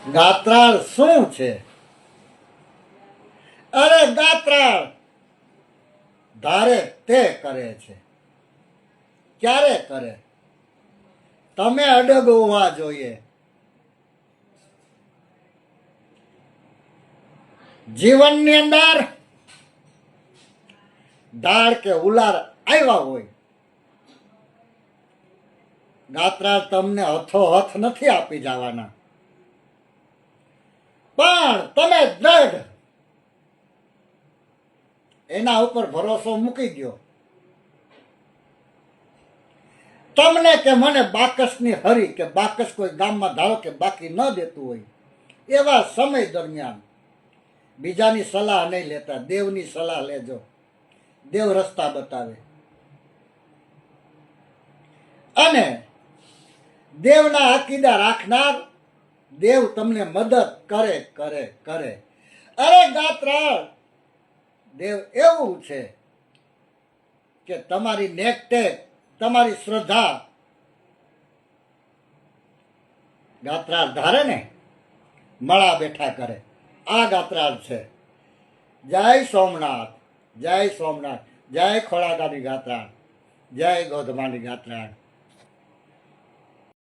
ગાત્રાળ શું છે? અરે ગાત્રાળ ધારે તે કરે છે. ક્યારે કરે? તમે અડગ હોવા જોઈએ. જીવનની અંદર ધાડ કે ઉલાર આવ્યા હોય, ગાત્રાળ તમને હથોહથ નથી આપી જવાના, પણ તમે દ્રઢ એના ઉપર ભરોસો મૂકી દો. તમને કે મને બાકસની હરી કે બાકસ કોઈ ગામમાં ધારો કે બાકી ન દેતું હોય, એવા સમય દરમિયાન બીજાની સલાહ નહીં લેતા, દેવની સલાહ લેજો. દેવ રસ્તા બતાવે અને દેવના અકીદા રાખનાર દેવ તમને મદદ કરે કરે કરે. અરે ગાત્રાળ દેવ એવું છે કે તમારી નેકટેક, તમારી શ્રદ્ધા ગાત્રાળ ધારે ને મળા બેઠા કરે. આ ગાત્રાળ છે. જય સોમનાથ, જય સોમનાથ, જય ખોળાદાની ગાત્રાળ, જય ગોધમાની ગાત્રાળ.